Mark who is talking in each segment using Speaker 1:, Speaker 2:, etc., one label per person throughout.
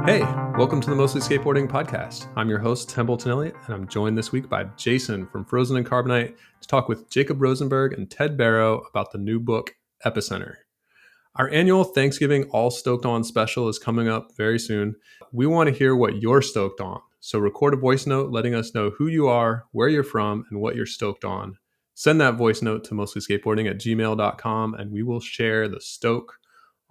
Speaker 1: Hey, welcome to the Mostly Skateboarding podcast. I'm your host, Templeton Elliott, and I'm joined this week by Jason from Frozen and Carbonite to talk with Jacob Rosenberg and Ted Barrow about the new book, Epicenter. Our annual Thanksgiving All Stoked On special is coming up very soon. We want to hear what you're stoked on, so record a voice note letting us know who you are, where you're from, and what you're stoked on. Send that voice note to mostlyskateboarding@gmail.com, and we will share the stoke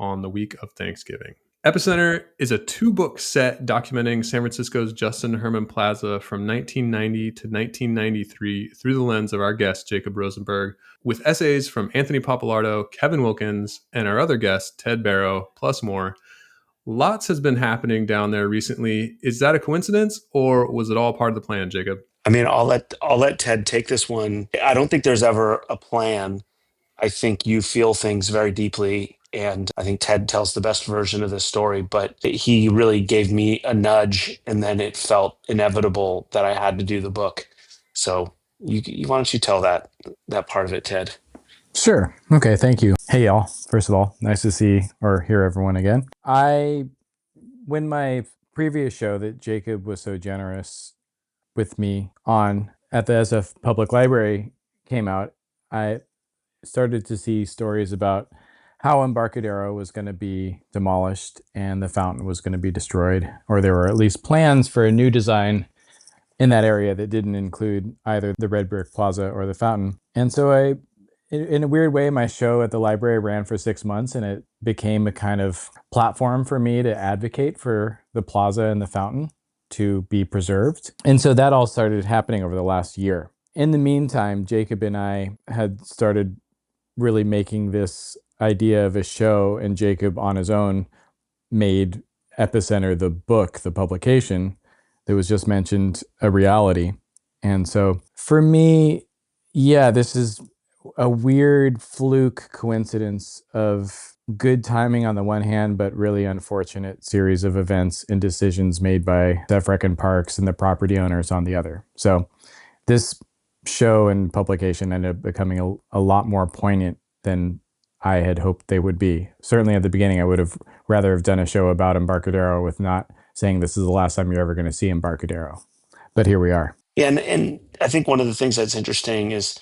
Speaker 1: on the week of Thanksgiving. Epicenter is a 2-book set documenting San Francisco's Justin Herman Plaza from 1990 to 1993 through the lens of our guest, Jacob Rosenberg, with essays from Anthony Papalardo, Kevin Wilkins, and our other guest, Ted Barrow, plus more. Lots has been happening down there recently. Is that a coincidence, or was it all part of the plan, Jacob?
Speaker 2: I mean, I'll let Ted take this one. I don't think there's ever a plan. I think you feel things very deeply, and I think Ted tells the best version of this story, but he really gave me a nudge, and then it felt inevitable that I had to do the book. So why don't you tell that part of it, Ted?
Speaker 3: Sure. Okay, thank you. Hey, y'all. First of all, nice to see or hear everyone again. When my previous show that Jacob was so generous with me on at the SF Public Library came out, I started to see stories about how Embarcadero was going to be demolished and the fountain was going to be destroyed, or there were at least plans for a new design in that area that didn't include either the red brick plaza or the fountain. And so in a weird way, my show at the library ran for 6 months, and it became a kind of platform for me to advocate for the plaza and the fountain to be preserved. And so that all started happening over the last year. In the meantime, Jacob and I had started really making this idea of a show, and Jacob on his own made Epicenter, the book, the publication that was just mentioned, a reality. And so for me, yeah, this is a weird fluke coincidence of good timing on the one hand, but really unfortunate series of events and decisions made by SFREC and Parks and the property owners on the other. So this show and publication ended up becoming a lot more poignant than I had hoped they would be. Certainly at the beginning, I would have rather have done a show about Embarcadero with not saying this is the last time you're ever going to see Embarcadero. But here we are.
Speaker 2: Yeah, and I think one of the things that's interesting is,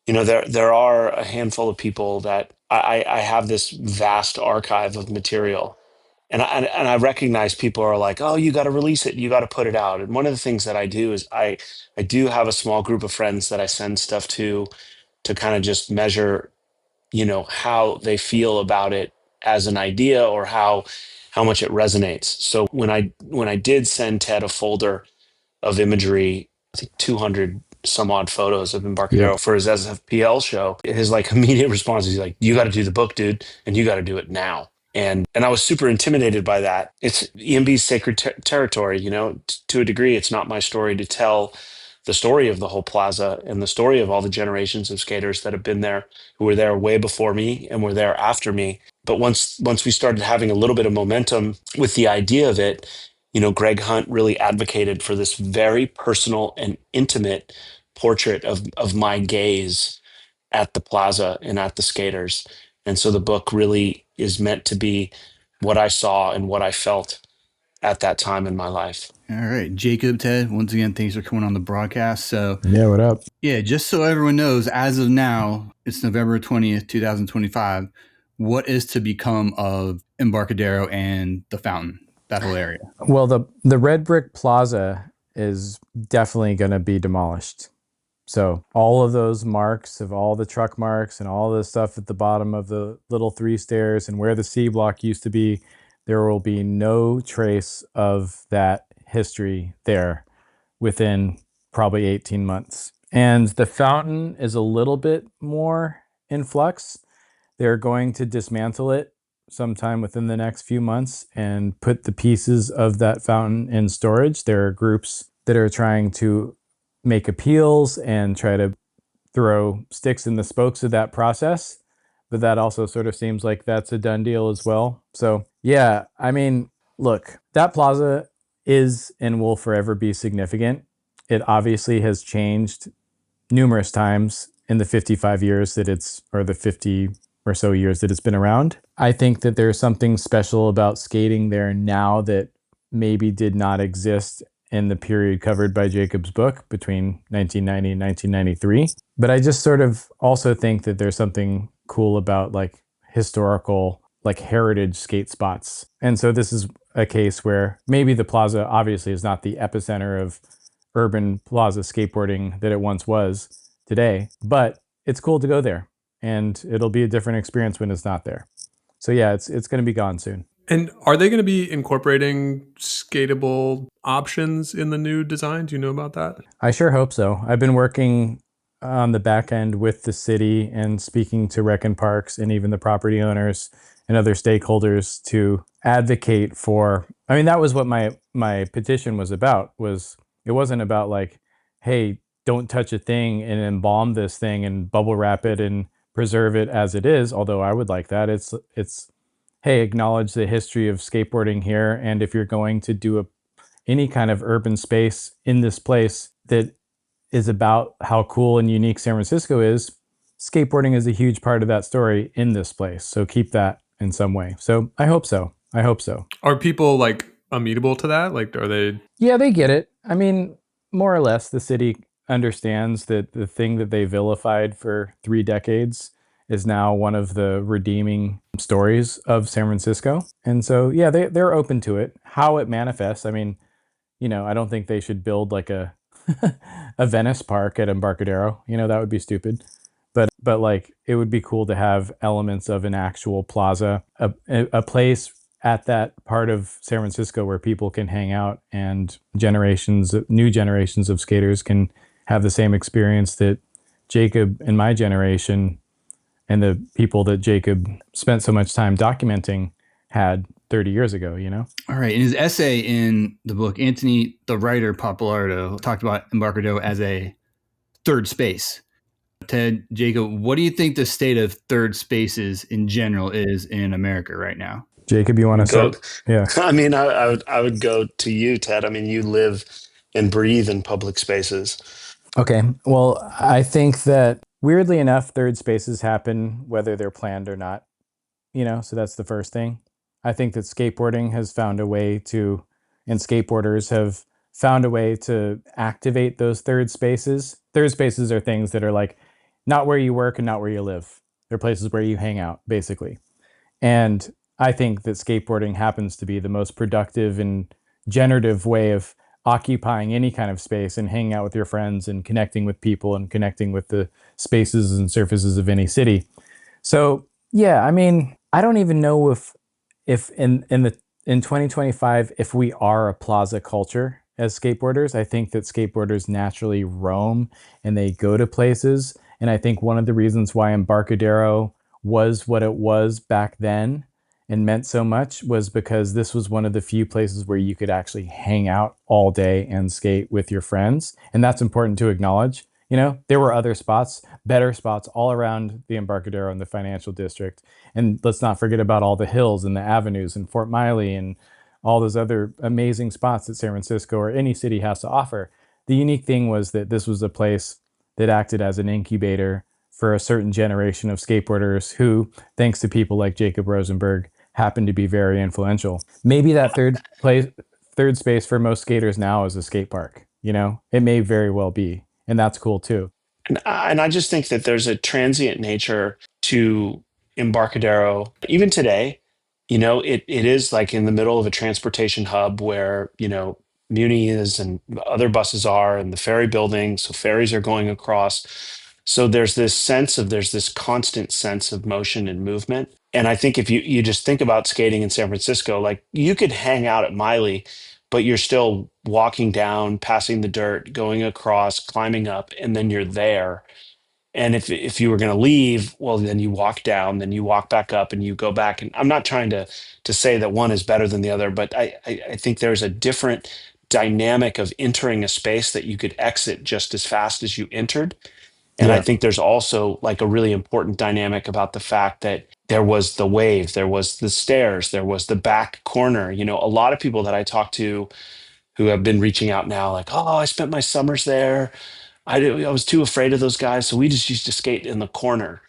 Speaker 2: there are a handful of people that I have this vast archive of material. And I recognize people are like, oh, you got to release it. You got to put it out. And one of the things that I do is I do have a small group of friends that I send stuff to kind of just measure, how they feel about it as an idea or how much it resonates. So when I did send Ted a folder of imagery, I think 200 some odd photos of Embarcadero for his SFPL show, his immediate response is like, you got to do the book, dude, and you got to do it now. And I was super intimidated by that. It's EMB's sacred territory, to a degree. It's not my story to tell the story of the whole plaza and the story of all the generations of skaters that have been there, who were there way before me and were there after me. But once we started having a little bit of momentum with the idea of it, Greg Hunt really advocated for this very personal and intimate portrait of my gaze at the plaza and at the skaters. And so the book really is meant to be what I saw and what I felt at that time in my life.
Speaker 4: All right, Jacob, Ted, once again, thanks for coming on the broadcast. So
Speaker 3: yeah, what up?
Speaker 4: Yeah, just so everyone knows, as of now, it's November 20th, 2025. What is to become of Embarcadero and the fountain, that whole area?
Speaker 3: Well, the red brick plaza is definitely going to be demolished. So all of those marks of all the truck marks and all the stuff at the bottom of the little 3 stairs and where the C block used to be, there will be no trace of that history there within probably 18 months. And the fountain is a little bit more in flux. They're going to dismantle it sometime within the next few months and put the pieces of that fountain in storage. There are groups that are trying to make appeals and try to throw sticks in the spokes of that process. But that also sort of seems like that's a done deal as well. So yeah, I mean, look, that plaza is and will forever be significant. It obviously has changed numerous times in the 55 years that or the 50 or so years that it's been around. I think that there's something special about skating there now that maybe did not exist in the period covered by Jacob's book between 1990 and 1993. But I just sort of also think that there's something cool about like historical, like heritage skate spots. And so this is a case where maybe the plaza obviously is not the epicenter of urban plaza skateboarding that it once was today, but it's cool to go there, and it'll be a different experience when it's not there. So yeah, it's going to be gone soon.
Speaker 1: And are they going to be incorporating skatable options in the new design? Do you know about that?
Speaker 3: I sure hope so. I've been working on the back end with the city and speaking to Rec and Parks and even the property owners and other stakeholders to advocate for. I mean, that was what my petition was about. It wasn't about like, hey, don't touch a thing and embalm this thing and bubble wrap it and preserve it as it is. Although I would like that. It's hey, acknowledge the history of skateboarding here, and if you're going to do any kind of urban space in this place that is about how cool and unique San Francisco is, skateboarding is a huge part of that story in this place. So keep that in some way. So I hope so. I hope so.
Speaker 1: Are people like amenable to that? Like, are they?
Speaker 3: Yeah, they get it. I mean, more or less, the city understands that the thing that they vilified for 3 decades is now one of the redeeming stories of San Francisco. And so, yeah, they're open to it. How it manifests, I mean, I don't think they should build like a a Venice park at Embarcadero. That would be stupid. But like it would be cool to have elements of an actual plaza, a place at that part of San Francisco where people can hang out and new generations of skaters can have the same experience that Jacob and my generation and the people that Jacob spent so much time documenting had 30 years ago,
Speaker 4: All right. In his essay in the book, Anthony, the writer, Papalardo, talked about Embarcadero as a third space. Ted, Jacob, what do you think the state of third spaces in general is in America right now?
Speaker 3: Jacob, you want to start? Yeah.
Speaker 2: I mean, I would go to you, Ted. I mean, you live and breathe in public spaces.
Speaker 3: Okay. Well, I think that weirdly enough, third spaces happen whether they're planned or not, so that's the first thing. I think that skateboarding has found a way to, and skateboarders have found a way to activate those third spaces. Third spaces are things that are like not where you work and not where you live. They're places where you hang out, basically. And I think that skateboarding happens to be the most productive and generative way of occupying any kind of space and hanging out with your friends and connecting with people and connecting with the spaces and surfaces of any city. So yeah, I mean, I don't even know if in 2025 if we are a plaza culture as skateboarders. I think that skateboarders naturally roam and they go to places, and I think one of the reasons why Embarcadero was what it was back then and meant so much was because this was one of the few places where you could actually hang out all day and skate with your friends, and that's important to acknowledge. There were other spots, better spots all around the Embarcadero and the financial district. And let's not forget about all the hills and the avenues and Fort Miley and all those other amazing spots that San Francisco or any city has to offer. The unique thing was that this was a place that acted as an incubator for a certain generation of skateboarders who, thanks to people like Jacob Rosenberg, happened to be very influential. Maybe that third space for most skaters now is a skate park. It may very well be. And that's cool too.
Speaker 2: And I just think that there's a transient nature to Embarcadero. Even today, it is like in the middle of a transportation hub where, Muni is and other buses are and the ferry building. So ferries are going across. So there's this constant sense of motion and movement. And I think if you just think about skating in San Francisco, like you could hang out at Miley, but you're still walking down, passing the dirt, going across, climbing up, and then you're there. And if you were going to leave, well, then you walk down, then you walk back up, and you go back. And I'm not trying to say that one is better than the other, but I think there's a different dynamic of entering a space that you could exit just as fast as you entered. And
Speaker 3: Yeah.
Speaker 2: I think there's also like a really important dynamic about the fact that there was the wave, there was the stairs, there was the back corner. A lot of people that I talk to who have been reaching out now, like, oh, I spent my summers there. I was too afraid of those guys. So we just used to skate in the corner.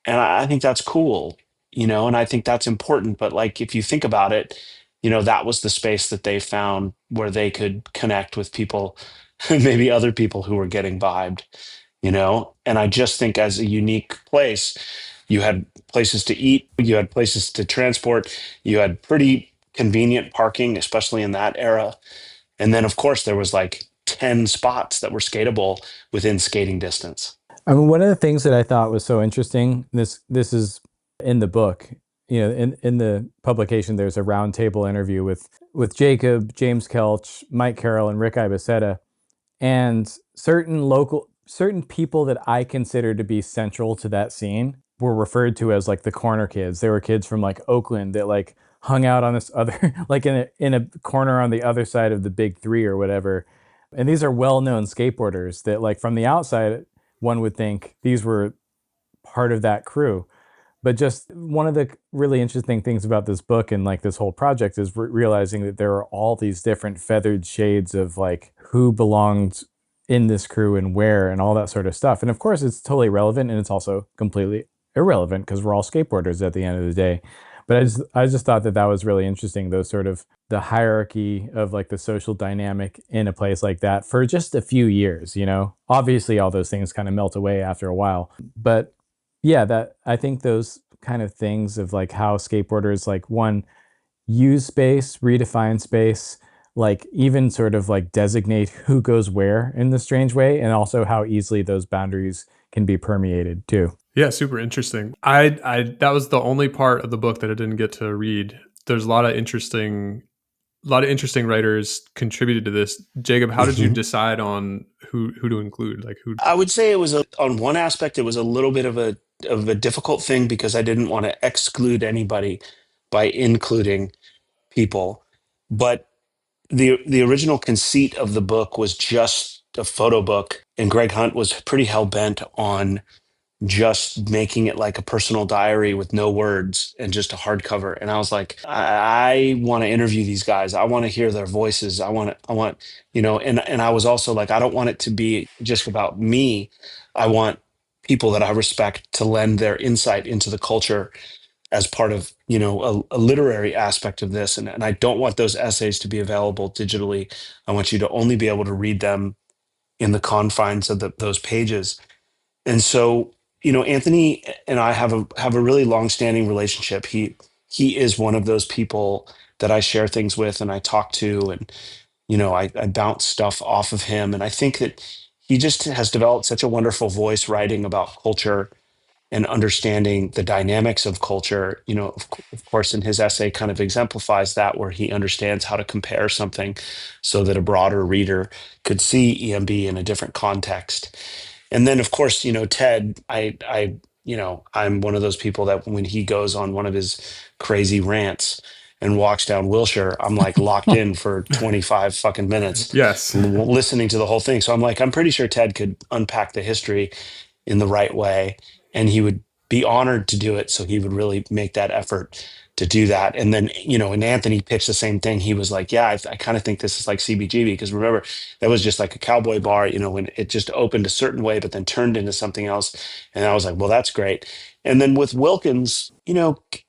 Speaker 2: And I think that's cool, and I think that's important. But like, if you think about it, that was the space that they found where they could connect with people, maybe other people who were getting vibed, and I just think as a unique place, you had places to eat, you had places to transport, you had pretty convenient parking, especially in that era. And then, of course, there was like 10 spots that were skatable within skating distance.
Speaker 3: I mean, one of the things that I thought was so interesting, this is in the book, in the publication, there's a roundtable interview with Jacob, James Kelch, Mike Carroll, and Rick Ibiceta, and certain people that I consider to be central to that scene were referred to as like the corner kids. They were kids from like Oakland that like hung out on this other like in a corner on the other side of the big three or whatever. And these are well-known skateboarders that like from the outside one would think these were part of that crew. But just one of the really interesting things about this book and like this whole project is realizing that there are all these different feathered shades of like who belonged in this crew and where and all that sort of stuff. And of course, it's totally relevant, and it's also completely irrelevant because we're all skateboarders at the end of the day. But I just thought that was really interesting, those sort of the hierarchy of like the social dynamic in a place like that for just a few years, Obviously, all those things kind of melt away after a while. But yeah, that I think those kind of things of like how skateboarders like one use space, redefine space, like even sort of like designate who goes where in the strange way, and also how easily those boundaries can be permeated too.
Speaker 1: Yeah, super interesting. I that was the only part of the book that I didn't get to read. There's a lot of interesting writers contributed to this. Jacob, how did you decide on who to include? Like who?
Speaker 2: I would say it was on one aspect, it was a little bit of a difficult thing because I didn't want to exclude anybody by including people. But the original conceit of the book was just a photo book, and Greg Hunt was pretty hell bent on just making it like a personal diary with no words and just a hardcover. And I was like, I want to interview these guys. I want to hear their voices. I want, and I was also like, I don't want it to be just about me. I want people that I respect to lend their insight into the culture as part of, a literary aspect of this. And I don't want those essays to be available digitally. I want you to only be able to read them in the confines of those pages. And so, Anthony and I have a really long-standing relationship. He is one of those people that I share things with and I talk to, and I bounce stuff off of him. And I think that he just has developed such a wonderful voice writing about culture and understanding the dynamics of culture. Of course, in his essay kind of exemplifies that, where he understands how to compare something so that a broader reader could see EMB in a different context. And then, of course, Ted, I'm one of those people that when he goes on one of his crazy rants and walks down Wilshire, I'm like locked in for 25 fucking minutes.
Speaker 1: Yes.
Speaker 2: Listening to the whole thing. So I'm like, I'm pretty sure Ted could unpack the history in the right way, and he would be honored to do it. So he would really make that effort to do that. And then, and Anthony pitched the same thing. He was like, yeah, I kind of think this is like CBGB, because remember, that was just like a cowboy bar, when it just opened a certain way, but then turned into something else. And I was like, well, that's great. And then with Wilkins,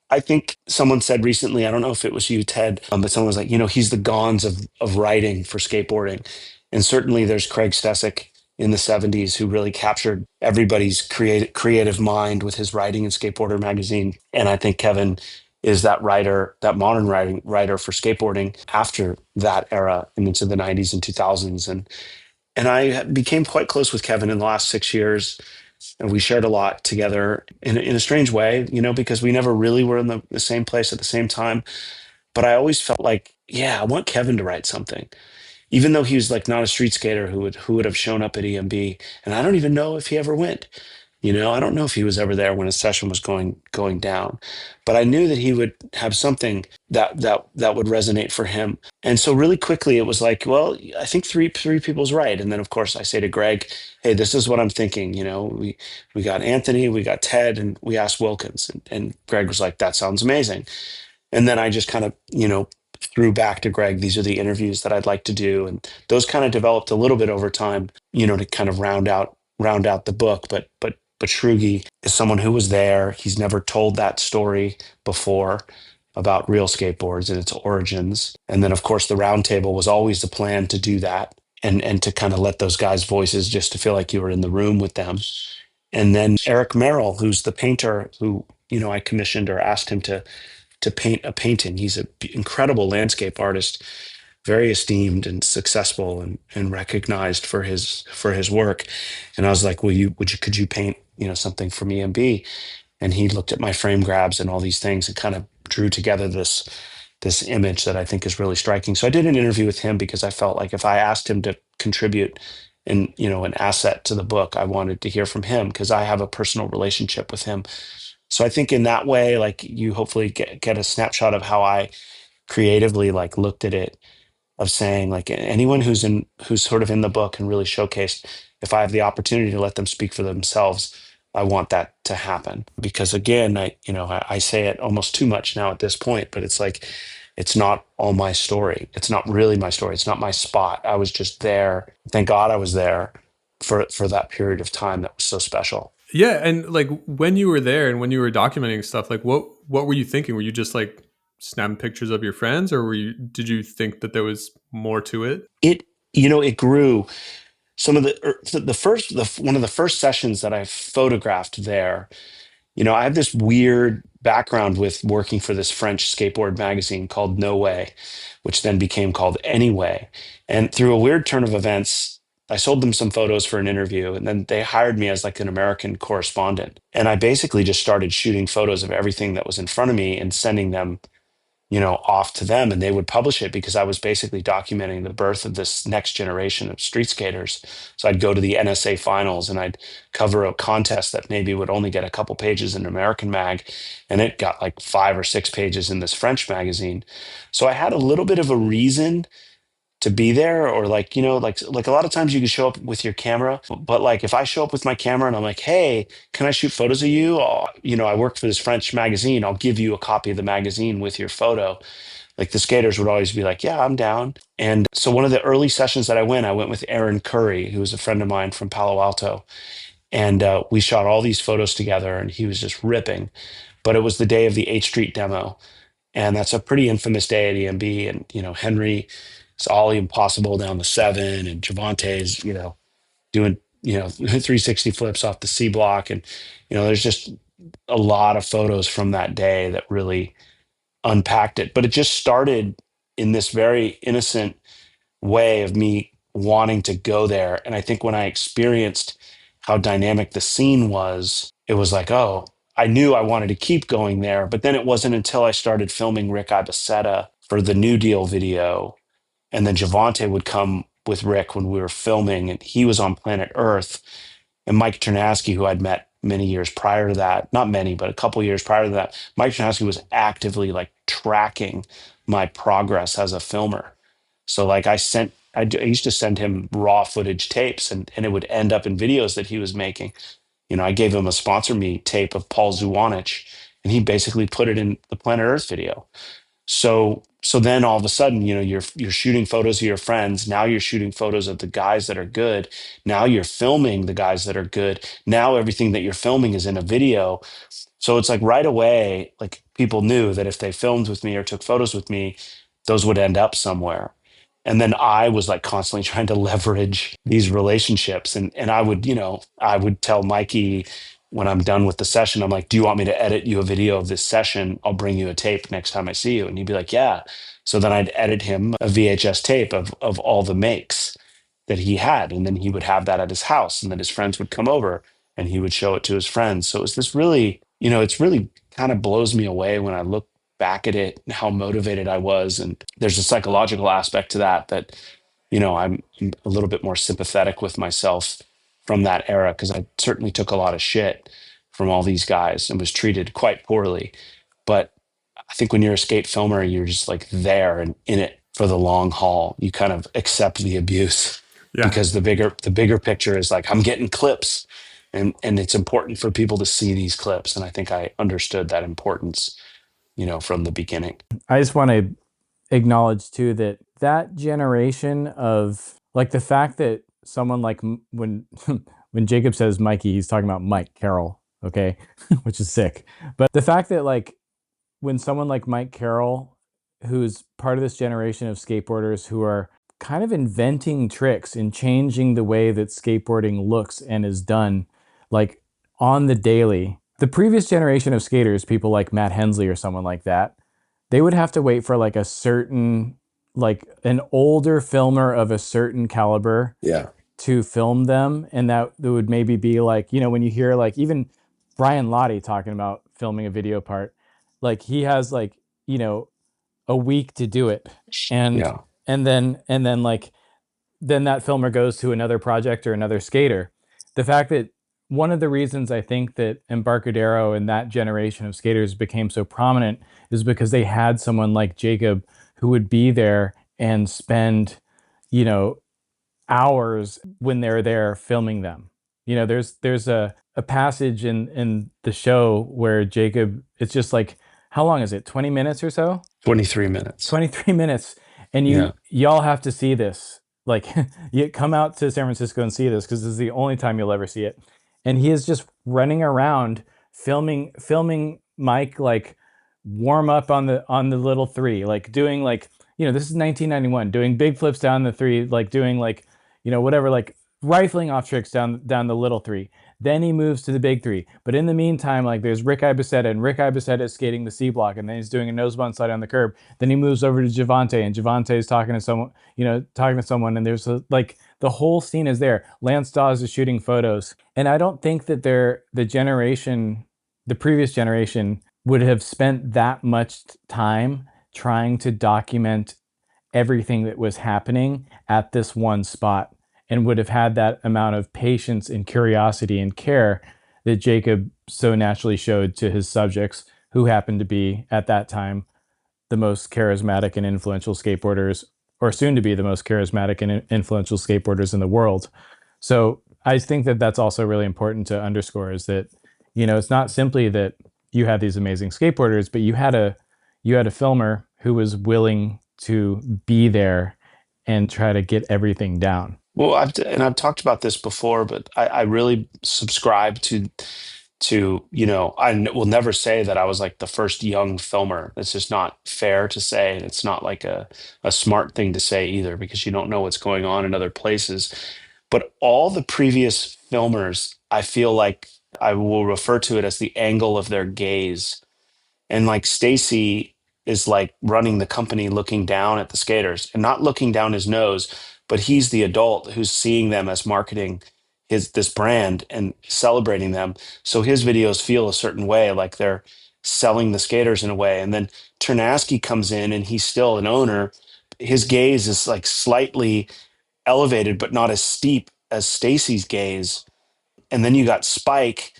Speaker 2: I think someone said recently, I don't know if it was you, Ted, but someone was like, he's the Gons of writing for skateboarding. And certainly there's Craig Stesick in the 70s who really captured everybody's creative mind with his writing in Skateboarder magazine. And I think Kevin is that writer, that modern writer for skateboarding after that era and into the 90s and 2000s. And I became quite close with Kevin in the last 6 years. And we shared a lot together in a strange way, because we never really were in the same place at the same time. But I always felt like, yeah, I want Kevin to write something, even though he was like not a street skater who would have shown up at EMB. And I don't even know if he ever went. I don't know if he was ever there when a session was going down, but I knew that he would have something that would resonate for him. And so really quickly it was like, well, I think three people's right. And then of course I say to Greg, hey, this is what I'm thinking. We got Anthony, we got Ted, and we asked Wilkins, and Greg was like, that sounds amazing. And then I just kind of, threw back to Greg, these are the interviews that I'd like to do. And those kind of developed a little bit over time, to kind of round out the book. But Shrugi is someone who was there. He's never told that story before. about real skateboards and its origins. And then, of course, the roundtable was always the plan to do that and to kind of let those guys' voices just to feel like you were in the room with them. And then Eric Merrill, who's the painter who, I commissioned or asked him to paint a painting. He's an incredible landscape artist, very esteemed and successful and recognized for his work. And I was like, could you paint, something from EMB? And he looked at my frame grabs and all these things and kind of drew together this image that I think is really striking. So I did an interview with him because I felt like if I asked him to contribute an asset to the book, I wanted to hear from him because I have a personal relationship with him. So I think in that way, like you hopefully get a snapshot of how I creatively like looked at it, of saying like anyone who's sort of in the book and really showcased, if I have the opportunity to let them speak for themselves, I want that to happen. Because again, I say it almost too much now at this point, but it's like it's not all my story. It's not really my story. It's not my spot. I was just there. Thank God I was there for that period of time that was so special.
Speaker 1: Yeah, and like when you were there and when you were documenting stuff, like what were you thinking? Were you just like snapping pictures of your friends, or did you think that there was more to it?
Speaker 2: It grew. Some of one of the first sessions that I photographed there, I have this weird background with working for this French skateboard magazine called No Way, which then became called Anyway. And through a weird turn of events, I sold them some photos for an interview, and then they hired me as like an American correspondent. And I basically just started shooting photos of everything that was in front of me and sending them off to them, and they would publish it because I was basically documenting the birth of this next generation of street skaters. So I'd go to the NSA finals and I'd cover a contest that maybe would only get a couple pages in an American mag, and it got like 5 or 6 pages in this French magazine. So I had a little bit of a reason to be there, or like like a lot of times you can show up with your camera, but like if I show up with my camera and I'm like, hey, can I shoot photos of you? I work for this French magazine, I'll give you a copy of the magazine with your photo. Like the skaters would always be like, yeah, I'm down. And so one of the early sessions that I went with Aaron Curry, who was a friend of mine from Palo Alto, and we shot all these photos together, and he was just ripping. But it was the day of the 8th Street demo, and that's a pretty infamous day at EMB. And Henry is ollie impossible down the 7, and Javante's doing 360 flips off the C block, and there's just a lot of photos from that day that really unpacked it. But it just started in this very innocent way of me wanting to go there. And I think when I experienced how dynamic the scene was, it was like, oh, I knew I wanted to keep going there. But then it wasn't until I started filming Rick Ibaseta for the New Deal video. And then Javante would come with Rick when we were filming, and he was on Planet Earth. And Mike Chernasky, who I'd met many years prior to that, not many, but a couple years prior to that, Mike Chernasky was actively like tracking my progress as a filmer. So like I used to send him raw footage tapes, and it would end up in videos that he was making. I gave him a sponsor me tape of Paul Zuwanich, and he basically put it in the Planet Earth video. So then all of a sudden, you're shooting photos of your friends. Now you're shooting photos of the guys that are good. Now you're filming the guys that are good. Now everything that you're filming is in a video. So it's like right away, like people knew that if they filmed with me or took photos with me, those would end up somewhere. And then I was like constantly trying to leverage these relationships. And I would tell Mikey when I'm done with the session, I'm like, do you want me to edit you a video of this session? I'll bring you a tape next time I see you. And he'd be like, yeah. So then I'd edit him a VHS tape of all the makes that he had. And then he would have that at his house. And then his friends would come over and he would show it to his friends. So it was this really, it's really kind of blows me away when I look back at it and how motivated I was. And there's a psychological aspect to that, I'm a little bit more sympathetic with myself from that era, because I certainly took a lot of shit from all these guys and was treated quite poorly. But I think when you're a skate filmer, you're just like there and in it for the long haul. You kind of accept the abuse because the bigger picture is like, I'm getting clips, and it's important for people to see these clips. And I think I understood that importance, from the beginning.
Speaker 3: I just want to acknowledge too that generation of like the fact that someone like when Jacob says Mikey, he's talking about Mike Carroll, okay, which is sick. But the fact that like when someone like Mike Carroll, who's part of this generation of skateboarders who are kind of inventing tricks and changing the way that skateboarding looks and is done, like on the daily. The previous generation of skaters, people like Matt Hensley or someone like that, they would have to wait for like a certain, like an older filmer of a certain caliber to film them. And that would maybe be like, you know, when you hear like even Brian Lottie talking about filming a video part, like he has like, you know, a week to do it. And then like then that filmer goes to another project or another skater. The fact that one of the reasons I think that Embarcadero and that generation of skaters became so prominent is because they had someone like Jacob who would be there and spend, you know, hours when they're there filming them. You know, there's a passage in the show where Jacob, it's just like, how long is it? 20 minutes or so?
Speaker 2: 23 minutes.
Speaker 3: 23 minutes. And y'all have to see this. Like, you come out to San Francisco and see this because this is the only time you'll ever see it. And he is just running around filming Mike like warm up on the little three, like doing like, you know, this is 1991, doing big flips down the three, like doing like, you know, whatever, like rifling off tricks down the little three. Then he moves to the big three. But in the meantime, like there's Rick Ibiceta, and Rick Ibiceta is skating the C block, and then he's doing a nose blunt slide on the curb. Then he moves over to Javante, and Javante is talking to someone, and there's like the whole scene is there. Lance Dawes is shooting photos. And I don't think that the previous generation would have spent that much time trying to document everything that was happening at this one spot, and would have had that amount of patience and curiosity and care that Jacob so naturally showed to his subjects, who happened to be, at that time, the most charismatic and influential skateboarders, or soon to be the most charismatic and influential skateboarders in the world. So I think that that's also really important to underscore, is that, you know, it's not simply that you had these amazing skateboarders, but you had a filmer who was willing to be there and try to get everything down.
Speaker 2: Well, I've talked about this before, but I really subscribe to, you know, will never say that I was like the first young filmer. It's just not fair to say. It's not like a smart thing to say either, because you don't know what's going on in other places. But all the previous filmers, I feel like I will refer to it as the angle of their gaze. And like Stacy is like running the company, looking down at the skaters and not looking down his nose, but he's the adult who's seeing them as marketing this brand and celebrating them. So his videos feel a certain way, like they're selling the skaters in a way. And then Ternasky comes in and he's still an owner. His gaze is like slightly elevated, but not as steep as Stacy's gaze. And then you got Spike,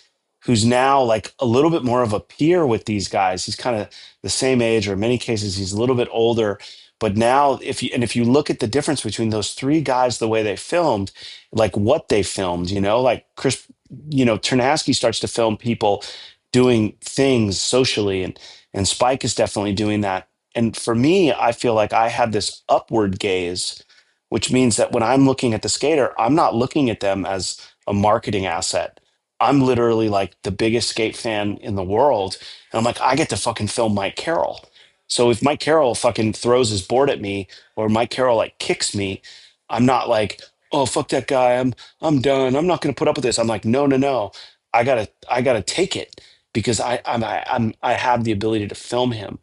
Speaker 2: who's now like a little bit more of a peer with these guys. He's kind of the same age, or in many cases, he's a little bit older. But now, if you look at the difference between those three guys, the way they filmed, like what they filmed, you know, like Chris, you know, Ternasky starts to film people doing things socially, and Spike is definitely doing that. And for me, I feel like I had this upward gaze, which means that when I'm looking at the skater, I'm not looking at them as a marketing asset. I'm literally like the biggest skate fan in the world. And I'm like, I get to fucking film Mike Carroll. So if Mike Carroll fucking throws his board at me, or Mike Carroll like kicks me, I'm not like, oh fuck that guy. I'm done. I'm not gonna put up with this. I'm like, no, no, no. I gotta take it, because I have the ability to film him.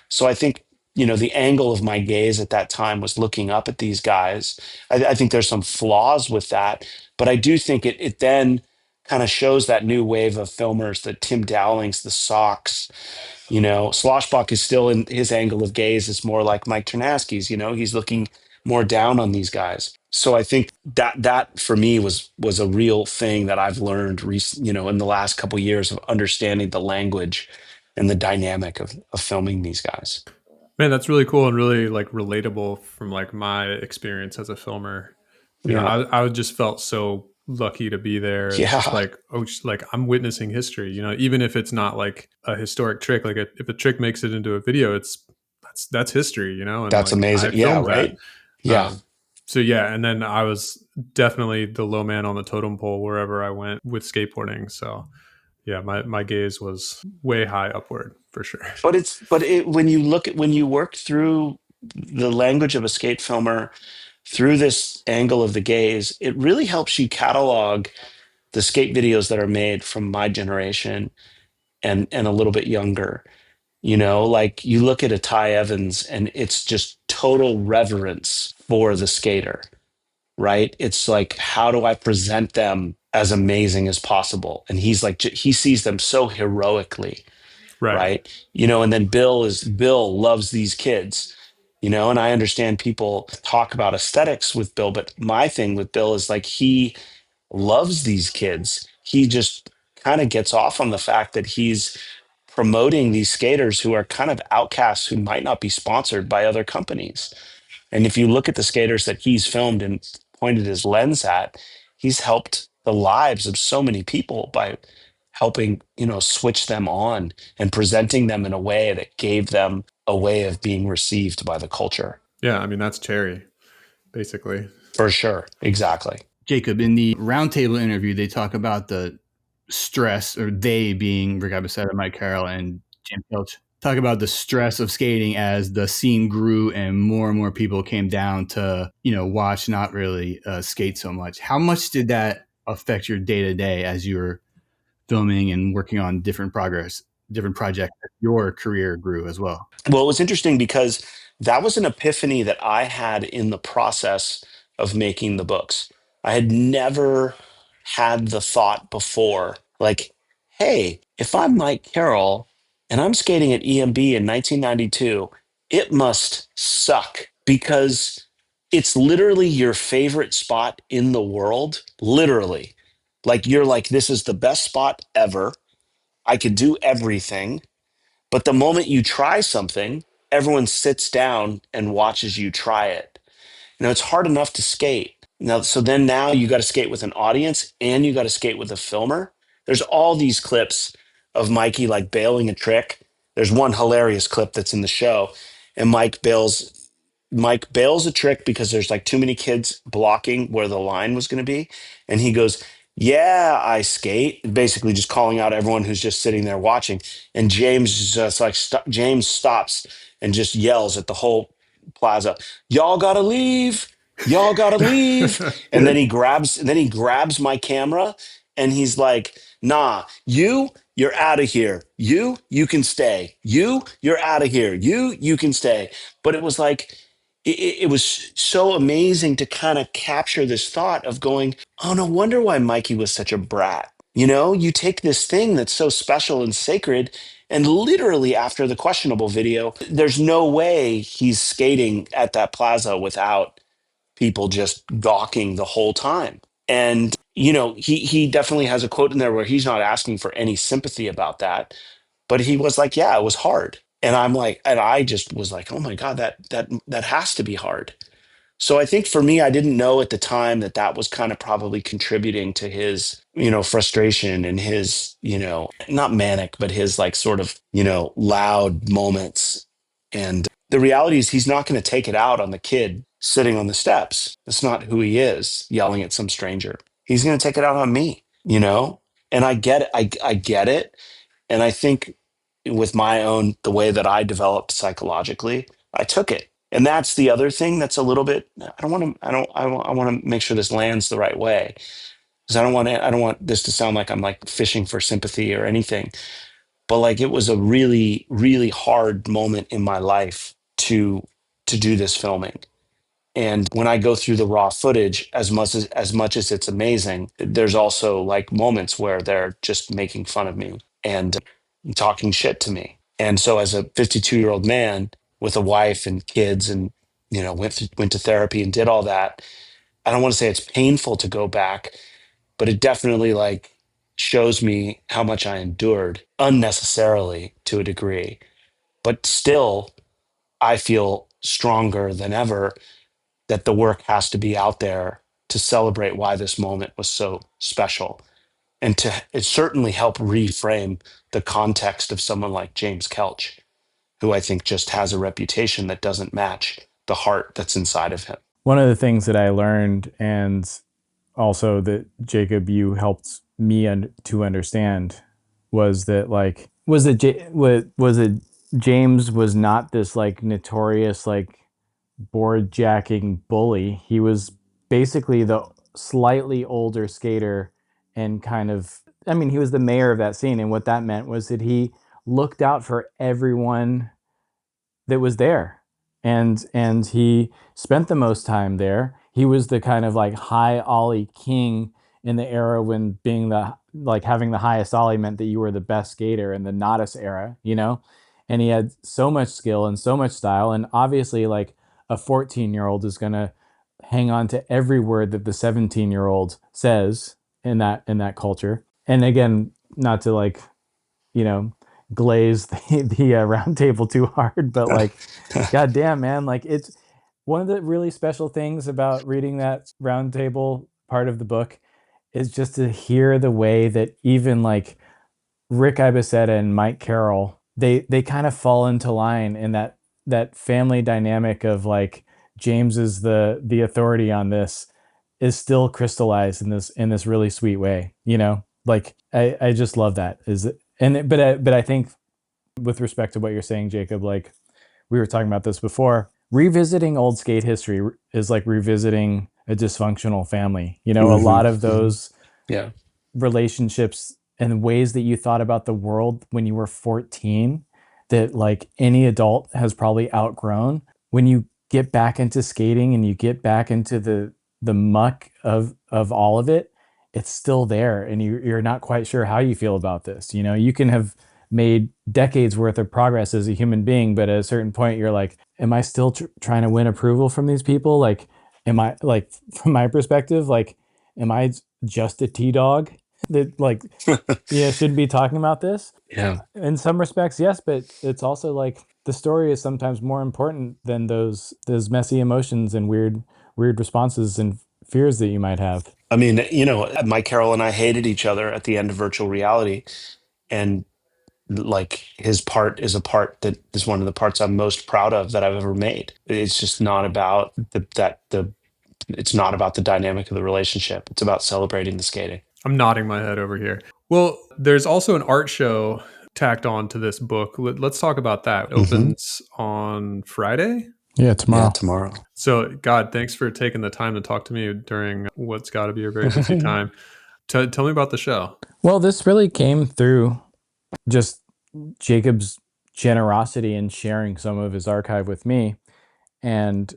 Speaker 2: So I think, you know, the angle of my gaze at that time was looking up at these guys. I think there's some flaws with that, but I do think it then kind of shows that new wave of filmers, the Tim Dowlings, the Socks. You know, Sloshbach is still, in his angle of gaze is more like Mike Ternasky's. You know, he's looking more down on these guys. So I think that for me was a real thing that I've learned, you know, in the last couple of years, of understanding the language and the dynamic of filming these guys.
Speaker 1: Man, that's really cool and really like relatable from like my experience as a filmer. You know, I just felt so lucky to be there. It's just like, oh, just like I'm witnessing history, you know, even if it's not like a historic trick, like if a trick makes it into a video, that's history, you know, and
Speaker 2: that's
Speaker 1: like,
Speaker 2: amazing. Yeah. Right. Yeah.
Speaker 1: So yeah. And then I was definitely the low man on the totem pole wherever I went with skateboarding. So Yeah, my gaze was way high upward for sure.
Speaker 2: When you when you work through the language of a skate filmer through this angle of the gaze, it really helps you catalog the skate videos that are made from my generation and a little bit younger. You know, like you look at a Ty Evans and it's just total reverence for the skater, right? It's like, how do I present them as amazing as possible? And he's like, he sees them so heroically,
Speaker 1: Right.
Speaker 2: right? You know, and then Bill loves these kids, you know, and I understand people talk about aesthetics with Bill, but my thing with Bill is like, he loves these kids. He just kind of gets off on the fact that he's promoting these skaters who are kind of outcasts who might not be sponsored by other companies. And if you look at the skaters that he's filmed and pointed his lens at, he's helped the lives of so many people by helping, you know, switch them on and presenting them in a way that gave them a way of being received by the culture.
Speaker 1: Yeah, I mean, that's cherry, basically.
Speaker 2: For sure. Exactly.
Speaker 4: Jacob, in the roundtable interview, they talk about the stress, or they being Rick Abasetta, Mike Carroll, and James Kelch, talk about the stress of skating as the scene grew and more people came down to, you know, watch, not really skate so much. How much did that affect your day to day as you were filming and working on different projects as your career grew as well?
Speaker 2: Well, it was interesting because that was an epiphany that I had in the process of making the books. I had never had the thought before, like, hey, if I'm Mike Carroll and I'm skating at EMB in 1992, it must suck because it's literally your favorite spot in the world. Literally. Like, you're like, this is the best spot ever. I could do everything. But the moment you try something, everyone sits down and watches you try it. You know, it's hard enough to skate. Now, so then now you got to skate with an audience and you got to skate with a filmer. There's all these clips of Mikey like bailing a trick. There's one hilarious clip that's in the show, and Mike bails a trick because there's like too many kids blocking where the line was going to be. And he goes, yeah, I skate, basically just calling out everyone who's just sitting there watching. And James just like, James stops and just yells at the whole plaza, y'all gotta leave. Y'all gotta leave. And then he grabs my camera and he's like, nah, you're out of here. You can stay. You're out of here. You can stay. But it was like, it was so amazing to kind of capture this thought of going, oh, no wonder why Mikey was such a brat. You know, you take this thing that's so special and sacred, and literally after the questionable video, there's no way he's skating at that plaza without people just gawking the whole time. And, you know, he definitely has a quote in there where he's not asking for any sympathy about that, but he was like, yeah, it was hard. And I'm like, and I just was like, oh my God, that has to be hard. So I think for me, I didn't know at the time that that was kind of probably contributing to his, you know, frustration and his, you know, not manic, but his like sort of, you know, loud moments. And the reality is he's not going to take it out on the kid sitting on the steps. That's not who he is, yelling at some stranger. He's going to take it out on me, you know? And I get it. I get it. And I think with my own, the way that I developed psychologically, I took it. And that's the other thing that's a little bit, I want to make sure this lands the right way. Because I don't want this to sound like I'm like fishing for sympathy or anything. But like it was a really, really hard moment in my life to do this filming. And when I go through the raw footage, as much as it's amazing, there's also like moments where they're just making fun of me and talking shit to me. And so as a 52-year-old man with a wife and kids and, you know, went to therapy and did all that, I don't want to say it's painful to go back, but it definitely like shows me how much I endured unnecessarily to a degree. But still, I feel stronger than ever that the work has to be out there to celebrate why this moment was so special and to it certainly help reframe the context of someone like James Kelch, who I think just has a reputation that doesn't match the heart that's inside of him.
Speaker 3: One of the things that I learned, and also that Jacob, you helped me to understand was that like was it James was not this like notorious like board jacking bully. He was basically the slightly older skater and kind of, I mean, he was the mayor of that scene. And what that meant was that he looked out for everyone that was there. And he spent the most time there. He was the kind of like high ollie king in the era when being the like having the highest ollie meant that you were the best skater in the novice era, you know? And he had so much skill and so much style. And obviously like a 14-year-old is gonna hang on to every word that the 17-year-old says in that culture. And again, not to like, you know, glaze the round table too hard, but like, god damn, man, like it's one of the really special things about reading that round table part of the book is just to hear the way that even like Rick Ibiseta and Mike Carroll, they kind of fall into line in that family dynamic of like James is the authority on this is still crystallized in this really sweet way, you know? Like I just love that. But I think with respect to what you're saying, Jacob, like we were talking about this before, revisiting old skate history is like revisiting a dysfunctional family. You know, a lot of those
Speaker 2: Yeah.
Speaker 3: relationships and ways that you thought about the world when you were 14 that like any adult has probably outgrown. When you get back into skating and you get back into the muck of all of it, it's still there, and you're not quite sure how you feel about this. You know, you can have made decades worth of progress as a human being, but at a certain point you're like, am I still trying to win approval from these people? Like, am I, like, from my perspective, like, am I just a T-dog that like, yeah, shouldn't be talking about this?
Speaker 2: Yeah.
Speaker 3: In some respects, yes, but it's also like the story is sometimes more important than those messy emotions and weird responses and fears that you might have.
Speaker 2: I mean, you know, Mike Carroll and I hated each other at the end of virtual reality. And like his part is a part that is one of the parts I'm most proud of that I've ever made. It's just not about it's not about the dynamic of the relationship. It's about celebrating the skating.
Speaker 1: I'm nodding my head over here. Well, there's also an art show tacked on to this book. Let's talk about that. It opens on Friday.
Speaker 3: Yeah, tomorrow.
Speaker 2: Yeah, tomorrow.
Speaker 1: So, God, thanks for taking the time to talk to me during what's got to be a very busy time. Tell me about the show.
Speaker 3: Well, this really came through just Jacob's generosity in sharing some of his archive with me, and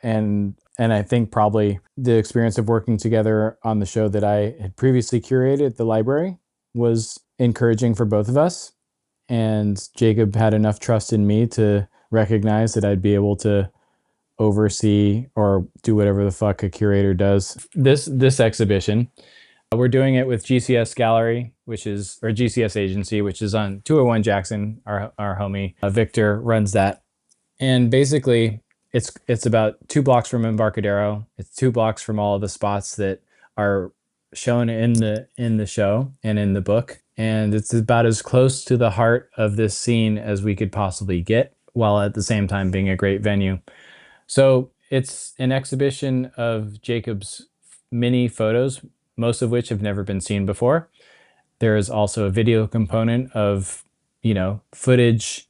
Speaker 3: I think probably the experience of working together on the show that I had previously curated at the library was encouraging for both of us. And Jacob had enough trust in me to recognize that I'd be able to oversee or do whatever the fuck a curator does. This exhibition, we're doing it with GCS Gallery, or GCS Agency, which is on 201 Jackson. Our homie Victor runs that, and basically it's about 2 blocks from Embarcadero. It's 2 blocks from all of the spots that are shown in the show and in the book, and it's about as close to the heart of this scene as we could possibly get, while at the same time being a great venue. So it's an exhibition of Jacob's mini photos, most of which have never been seen before. There is also a video component of, you know, footage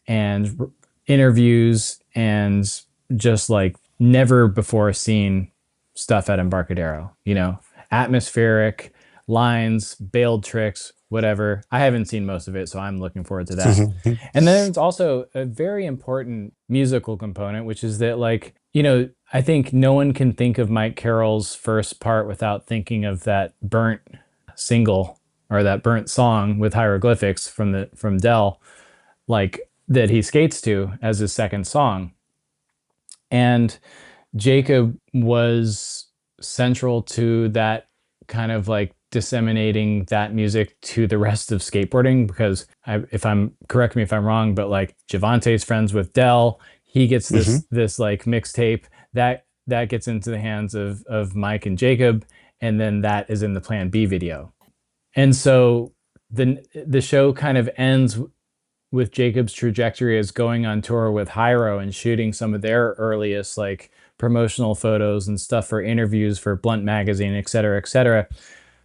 Speaker 3: and interviews and just like never before seen stuff at Embarcadero, you know, atmospheric lines, bailed tricks, whatever. I haven't seen most of it, so I'm looking forward to that. And then there's also a very important musical component, which is that, like, you know, I think no one can think of Mike Carroll's first part without thinking of that burnt single or that burnt song with hieroglyphics from Dell, like, that he skates to as his second song. And Jacob was central to that, kind of like disseminating that music to the rest of skateboarding, because correct me if I'm wrong, but like Javante's friends with Dell, he gets this like mixtape that gets into the hands of Mike and Jacob, and then that is in the Plan B video. And so the show kind of ends with Jacob's trajectory as going on tour with Hyro and shooting some of their earliest like promotional photos and stuff for interviews for Blunt Magazine, et cetera, et cetera.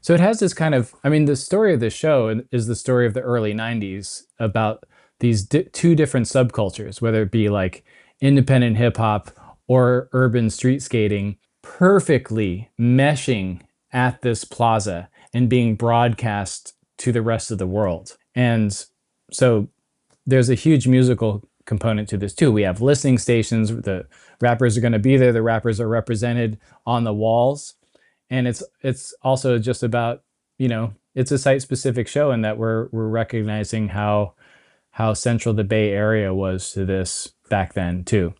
Speaker 3: So it has this kind of, I mean, the story of the show is the story of the early 90s about these two different subcultures, whether it be like independent hip hop or urban street skating, perfectly meshing at this plaza and being broadcast to the rest of the world. And so there's a huge musical component to this too. We have listening stations, the rappers are going to be there, the rappers are represented on the walls, and it's also just about, it's a site specific show in that we're recognizing how central the Bay Area was to this back then too.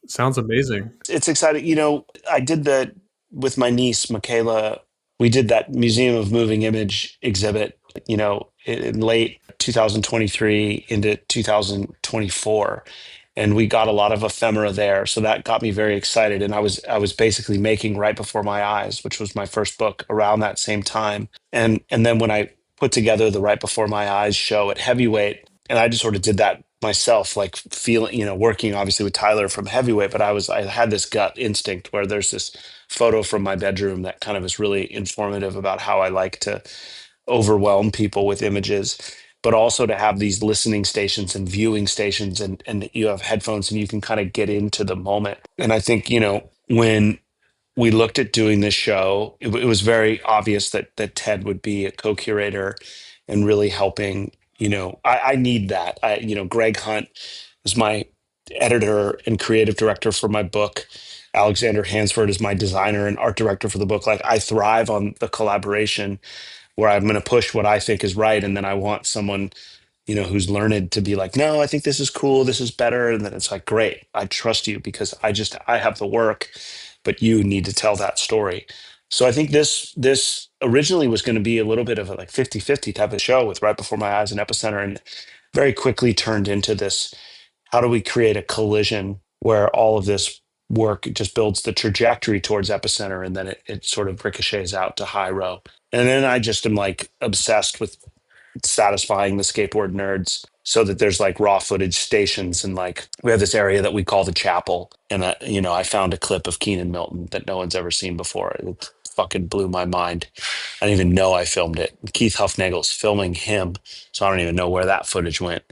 Speaker 1: Sounds amazing.
Speaker 2: It's exciting. I did that with my niece, Michaela. We did that Museum of Moving Image exhibit, in late 2023 into 2024. And we got a lot of ephemera there. So that got me very excited. And I was basically making Right Before My Eyes, which was my first book, around that same time. And then when I put together the Right Before My Eyes show at Heavyweight, and I just sort of did that myself, like feeling, working obviously with Tyler from Heavyweight, but I had this gut instinct where there's this photo from my bedroom that kind of is really informative about how I like to overwhelm people with images, but also to have these listening stations and viewing stations, and you have headphones and you can kind of get into the moment. And I think, when we looked at doing this show, it was very obvious that Ted would be a co-curator and really helping. I need that. Greg Hunt is my editor and creative director for my book. Alexander Hansford is my designer and art director for the book. Like, I thrive on the collaboration where I'm going to push what I think is right, and then I want someone who's learned to be like, no, I think this is cool, this is better. And then it's like, great, I trust you because I have the work, but you need to tell that story. So I think this originally was going to be a little bit of a like 50-50 type of show with Right Before My Eyes and Epicenter, and very quickly turned into this, how do we create a collision where all of this work just builds the trajectory towards Epicenter, and then it sort of ricochets out to High Row. And then I just am like obsessed with satisfying the skateboard nerds, so that there's like raw footage stations, and like we have this area that we call the chapel. And I found a clip of Keenan Milton that no one's ever seen before. It fucking blew my mind. I didn't even know I filmed it. Keith Huffnagel's filming him, so I don't even know where that footage went.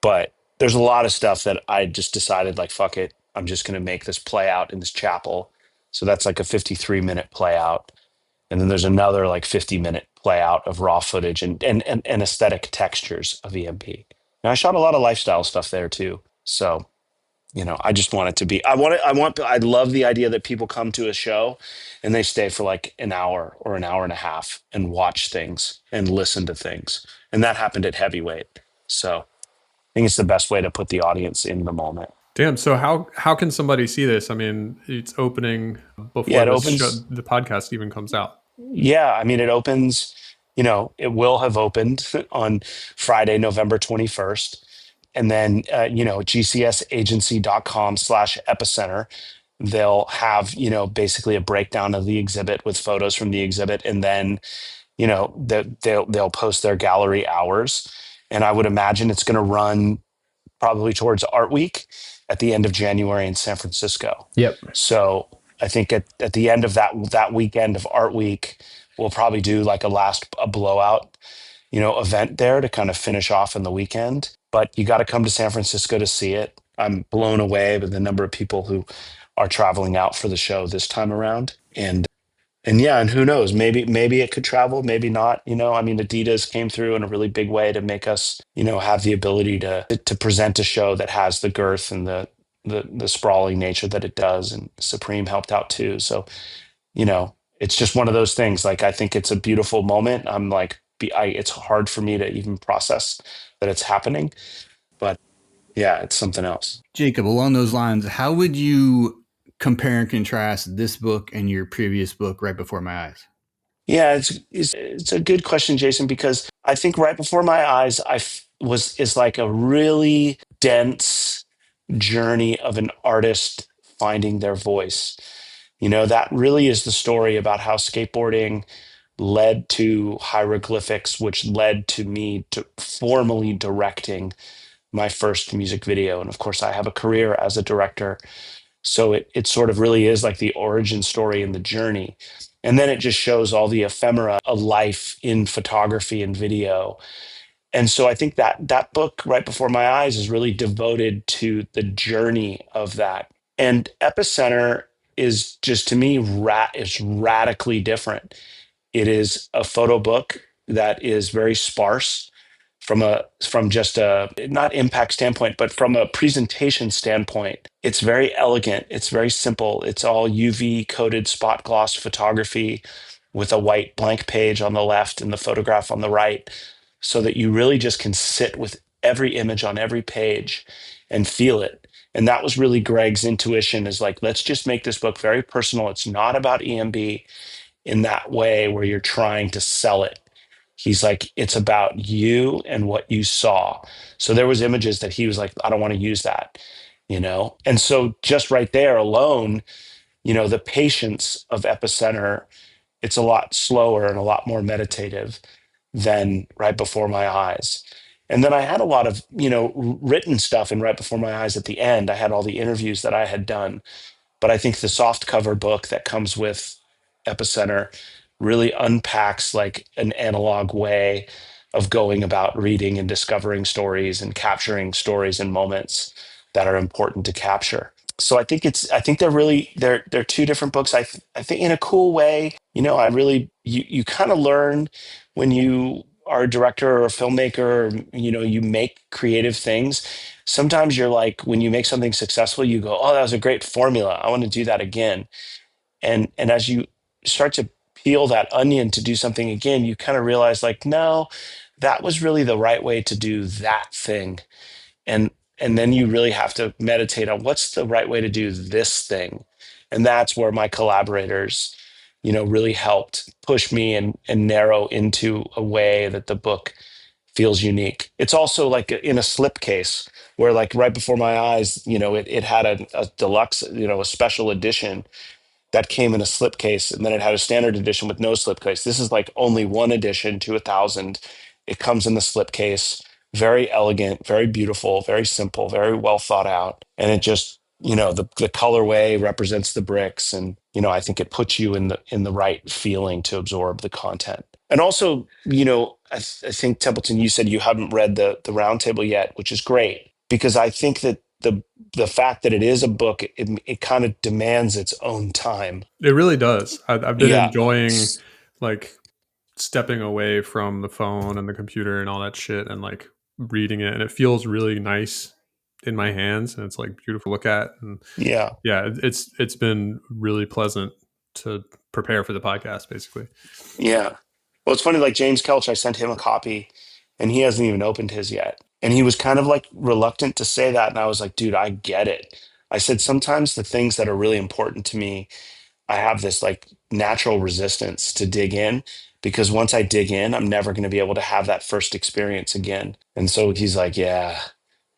Speaker 2: But there's a lot of stuff that I just decided, like, fuck it, I'm just going to make this play out in this chapel. So that's like a 53-minute play out. And then there's another like 50-minute play out of raw footage and aesthetic textures of EMP. And I shot a lot of lifestyle stuff there too. So, I just want it to be, I love the idea that people come to a show and they stay for like an hour or an hour and a half and watch things and listen to things. And that happened at Heavyweight. So I think it's the best way to put the audience in the moment.
Speaker 1: Damn. So how can somebody see this? I mean, it's opening before
Speaker 2: Yeah, it opens.
Speaker 1: the podcast even comes out.
Speaker 2: Yeah, I mean, it opens, it will have opened on Friday, November 21st. And then, gcsagency.com/epicenter. They'll have, basically a breakdown of the exhibit with photos from the exhibit. And then, they'll post their gallery hours. And I would imagine it's going to run probably towards Art Week at the end of January in San Francisco.
Speaker 3: Yep.
Speaker 2: So I think at the end of that weekend of Art Week, we'll probably do like a blowout, event there to kind of finish off in the weekend. But you got to come to San Francisco to see it. I'm blown away by the number of people who are traveling out for the show this time around. And yeah, and who knows, maybe it could travel, maybe not. I mean, Adidas came through in a really big way to make us, have the ability to present a show that has the girth and the sprawling nature that it does. And Supreme helped out too. So, it's just one of those things. Like, I think it's a beautiful moment. I'm like, it's hard for me to even process that it's happening, but yeah, it's something else.
Speaker 4: Jacob, along those lines, how would you compare and contrast this book and your previous book, Right Before My Eyes?
Speaker 2: Yeah, it's a good question, Jason, because I think Right Before My Eyes is like a really dense journey of an artist finding their voice. That really is the story about how skateboarding led to hieroglyphics, which led to me to formally directing my first music video. And of course, I have a career as a director. So it sort of really is like the origin story and the journey. And then it just shows all the ephemera of life in photography and video. And so I think that book, Right Before My Eyes, is really devoted to the journey of that. And Epicenter is just, to me, is radically different. It is a photo book that is very sparse from just a not impact standpoint, but from a presentation standpoint. It's very elegant. It's very simple. It's all UV coated spot gloss photography with a white blank page on the left and the photograph on the right, so that you really just can sit with every image on every page and feel it. And that was really Greg's intuition, is like, let's just make this book very personal. It's not about EMB in that way where you're trying to sell it. He's like, it's about you and what you saw. So there was images that he was like, I don't want to use that, you know? And so just right there alone, you know, the patience of Epicenter, it's a lot slower and a lot more meditative than Right Before My Eyes. And then I had a lot of, you know, written stuff in Right Before My Eyes at the end. I had all the interviews that I had done. But I think the soft cover book that comes with Epicenter really unpacks like an analog way of going about reading and discovering stories and capturing stories and moments that are important to capture. So I think they're two different books. I think in a cool way, you know, you kind of learn when you are a director or a filmmaker, or, you know, you make creative things. Sometimes you're like, when you make something successful, you go, oh, that was a great formula, I want to do that again. And as you start to peel that onion to do something again, you kind of realize like, no, that was really the right way to do that thing. And then you really have to meditate on what's the right way to do this thing. And that's where my collaborators, you know, really helped push me and narrow into a way that the book feels unique. It's also like in a slipcase where, like, Right Before My Eyes, you know, it had a deluxe, you know, a special edition that came in a slipcase, and then it had a standard edition with no slipcase. This is like only one edition to 1,000. It comes in the slipcase, very elegant, very beautiful, very simple, very well thought out. And it just, you know, the colorway represents the bricks, and, you know, I think it puts you in the right feeling to absorb the content. And also, you know, I think, Templeton, you said you haven't read the roundtable yet, which is great, because I think that the fact that it is a book, it kind of demands its own time.
Speaker 1: It really does. I've been
Speaker 2: Yeah.
Speaker 1: enjoying like stepping away from the phone and the computer and all that shit and like reading it, and it feels really nice in my hands, and it's like beautiful to look at. And
Speaker 2: Yeah.
Speaker 1: yeah, it's been really pleasant to prepare for the podcast, basically.
Speaker 2: Yeah. Well, it's funny, like James Kelch, I sent him a copy and he hasn't even opened his yet. And he was kind of like reluctant to say that. And I was like, dude, I get it. I said, sometimes the things that are really important to me, I have this like natural resistance to dig in, because once I dig in, I'm never going to be able to have that first experience again. And so he's like, yeah,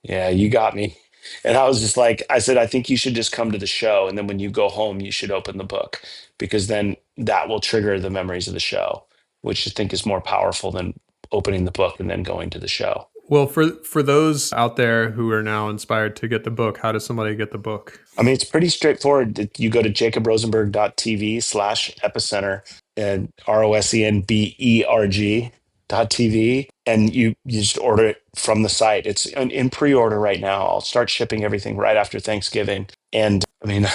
Speaker 2: you got me. And I was just like, I said, I think you should just come to the show. And then when you go home, you should open the book, because then that will trigger the memories of the show, which I think is more powerful than opening the book and then going to the show.
Speaker 1: Well, for those out there who are now inspired to get the book, how does somebody get the book?
Speaker 2: I mean, it's pretty straightforward. You go to jacobrosenberg.tv/epicenter and ROSENBERG.tv, and you just order it from the site. It's in pre-order right now. I'll start shipping everything right after Thanksgiving. And I mean,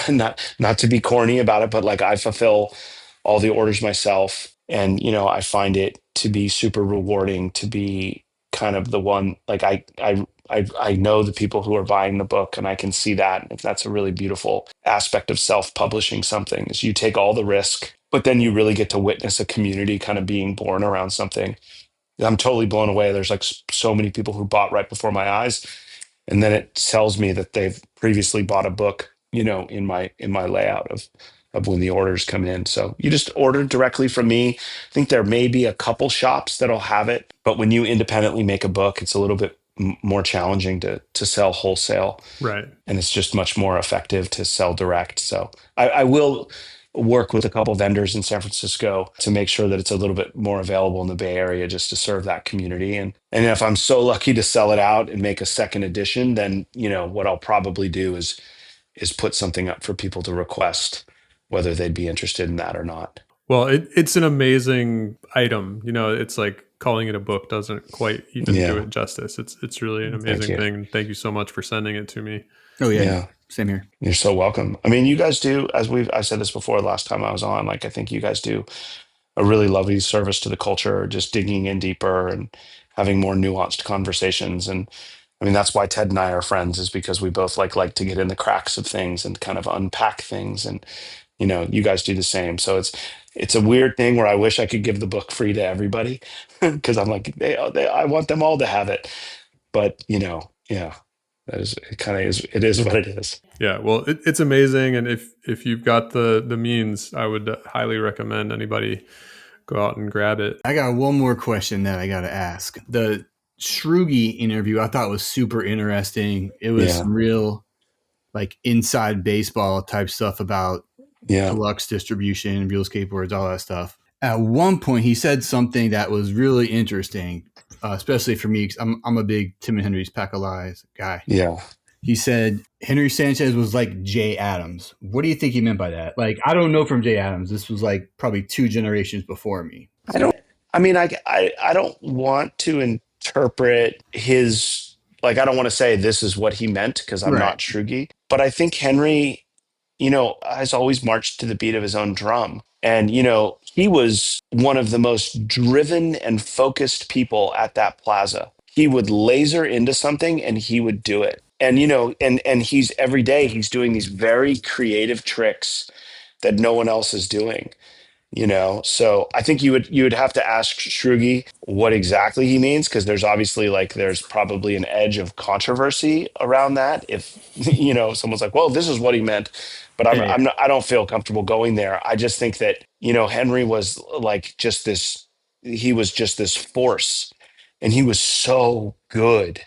Speaker 2: not to be corny about it, but like, I fulfill all the orders myself. And, you know, I find it to be super rewarding to be kind of the one, like, I know the people who are buying the book, and I can see that. If that's a really beautiful aspect of self-publishing something, is you take all the risk, but then you really get to witness a community kind of being born around something. I'm totally blown away. There's like so many people who bought Right Before My Eyes, and then it tells me that they've previously bought a book, you know, in my layout of when the orders come in. So you just order directly from me. I think there may be a couple shops that'll have it, but when you independently make a book, it's a little bit more challenging to sell wholesale,
Speaker 1: Right.
Speaker 2: and it's just much more effective to sell direct. So I will work with a couple vendors in San Francisco to make sure that it's a little bit more available in the Bay Area, just to serve that community. And if I'm so lucky to sell it out and make a second edition, then, you know, what I'll probably do is put something up for people to request, whether they'd be interested in that or not.
Speaker 1: Well, it's an amazing item. It's like calling it a book doesn't quite even do it justice. It's really an amazing thing. Thank you so much for sending it to me.
Speaker 4: Oh yeah. Same here.
Speaker 2: You're so welcome. I mean, you guys do, I said this before last time I was on, like, I think you guys do a really lovely service to the culture, just digging in deeper and having more nuanced conversations. And I mean, that's why Ted and I are friends, is because we both like to get in the cracks of things and kind of unpack things. And, you guys do the same. So it's a weird thing where I wish I could give the book free to everybody because I'm like, I want them all to have it. But, yeah, it is what it is.
Speaker 1: Yeah, well, it's amazing, and if you've got the means, I would highly recommend anybody go out and grab it.
Speaker 4: I got one more question that I got to ask. The Shrugi interview I thought was super interesting. It was some real like inside baseball type stuff about deluxe distribution, real skateboards, all that stuff. At one point, he said something that was really interesting, especially for me because I'm a big Tim and Henry's Pack of Lies guy.
Speaker 2: Yeah.
Speaker 4: He said Henry Sanchez was like Jay Adams. What do you think he meant by that? Like, I don't know from Jay Adams. This was like probably 2 generations before me.
Speaker 2: I don't want to interpret his, like, I don't want to say this is what he meant because I'm not Shrugi, but I think Henry, has always marched to the beat of his own drum. And, he was one of the most driven and focused people at that plaza. He would laser into something and he would do it. And, and he's every day he's doing these very creative tricks that no one else is doing. So I think you would have to ask Shrugi what exactly he means, because there's obviously there's probably an edge of controversy around that. If someone's like, well, this is what he meant, but I don't feel comfortable going there. I just think that Henry was he was just this force, and he was so good.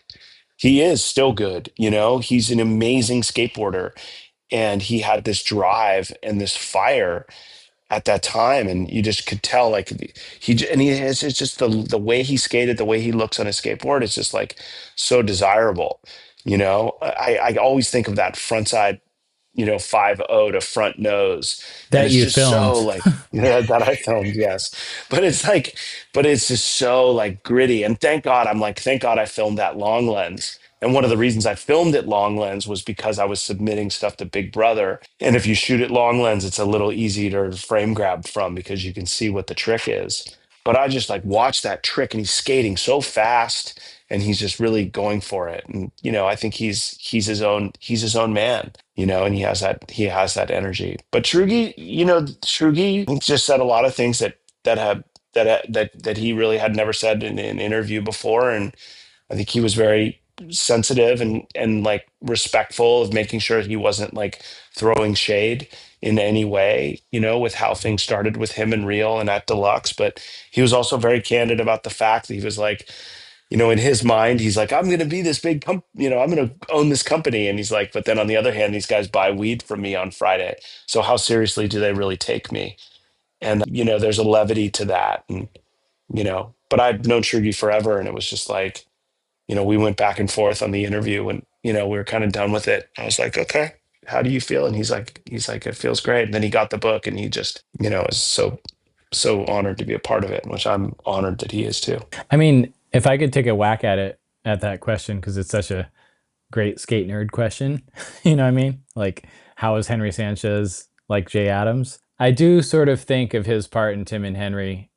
Speaker 2: He is still good. He's an amazing skateboarder, and he had this drive and this fire at that time, and you just could tell he has, it's just the way he skated, the way he looks on a skateboard, it's just so desirable. I always think of that front side 5-0 to front nose
Speaker 3: That
Speaker 2: it's
Speaker 3: you
Speaker 2: just
Speaker 3: filmed.
Speaker 2: so that I filmed, yes, but it's just so gritty, and thank God I filmed that long lens. And one of the reasons I filmed it long lens was because I was submitting stuff to Big Brother. And if you shoot it long lens, it's a little easier to frame grab from because you can see what the trick is. But I just watched that trick, and he's skating so fast, and he's just really going for it. And I think he's his own man, and he has that energy. But Shrugi just said a lot of things that he really had never said in an interview before. And I think he was very sensitive and respectful of making sure he wasn't throwing shade in any way, with how things started with him and Real and at Deluxe. But he was also very candid about the fact that he was in his mind, he's like, I'm going to be this big I'm going to own this company. And he's like, but then on the other hand, these guys buy weed from me on Friday. So how seriously do they really take me? And, there's a levity to that. And, but I'd known Shrugi forever. And it was just we went back and forth on the interview, and, we were kind of done with it. I was like, okay, how do you feel? And he's like, it feels great. And then he got the book, and he just, is so honored to be a part of it, which I'm honored that he is too.
Speaker 3: I mean, if I could take a whack at that question, because it's such a great skate nerd question, you know what I mean? Like, how is Henry Sanchez like Jay Adams? I do sort of think of his part in Tim and Henry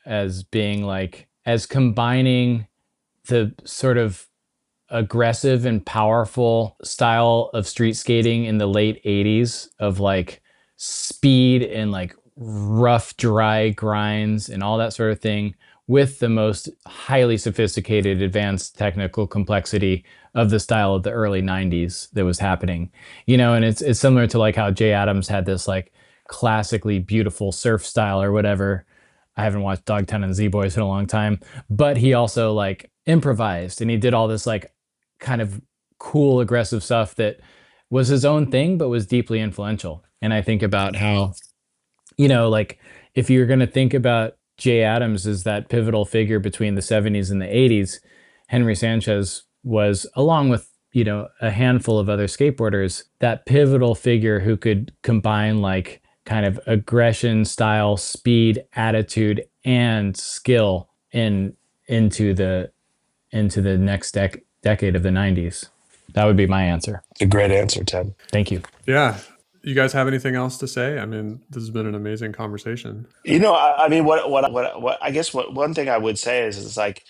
Speaker 3: as being as combining the sort of aggressive and powerful style of street skating in the late 80s of speed and rough, dry grinds and all that sort of thing, with the most highly sophisticated, advanced technical complexity of the style of the early 90s that was happening. And it's similar to how Jay Adams had this classically beautiful surf style or whatever. I haven't watched Dogtown and Z-Boys in a long time, but he also improvised, and he did all this kind of cool, aggressive stuff that was his own thing, but was deeply influential. And I think about how, if you're going to think about Jay Adams as that pivotal figure between the 70s and the 80s, Henry Sanchez was, along with, a handful of other skateboarders, that pivotal figure who could combine kind of aggression, style, speed, attitude, and skill into the next decade of the 90s. That would be my answer.
Speaker 2: It's a great answer, Ted.
Speaker 3: Thank you.
Speaker 1: Yeah. You guys have anything else to say? I mean, this has been an amazing conversation.
Speaker 2: I mean, what I guess what one thing I would say is like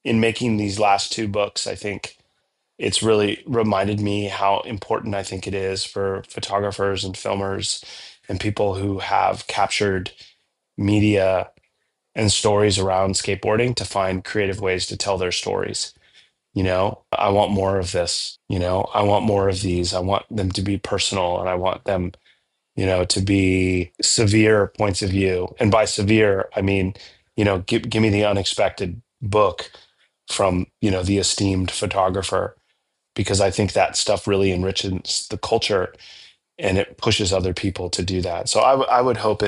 Speaker 2: in making these last two books, I think it's really reminded me how important I think it is for photographers and filmers and people who have captured media and stories around skateboarding to find creative ways to tell their stories. I want more of this. I want more of these. I want them to be personal, and I want them, to be severe points of view. And by severe, I mean, give me the unexpected book from, the esteemed photographer, because I think that stuff really enriches the culture and it pushes other people to do that. So I would hope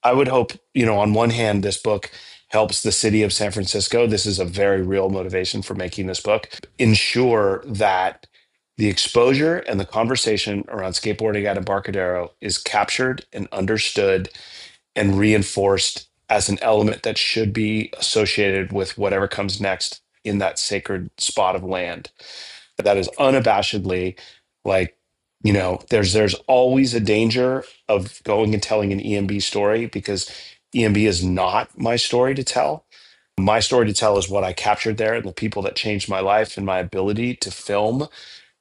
Speaker 2: on one hand, this book helps the city of San Francisco. This is a very real motivation for making this book. Ensure that the exposure and the conversation around skateboarding at Embarcadero is captured and understood and reinforced as an element that should be associated with whatever comes next in that sacred spot of land. That is unabashedly like, there's always a danger of going and telling an EMB story, because EMB is not my story to tell. My story to tell is what I captured there and the people that changed my life and my ability to film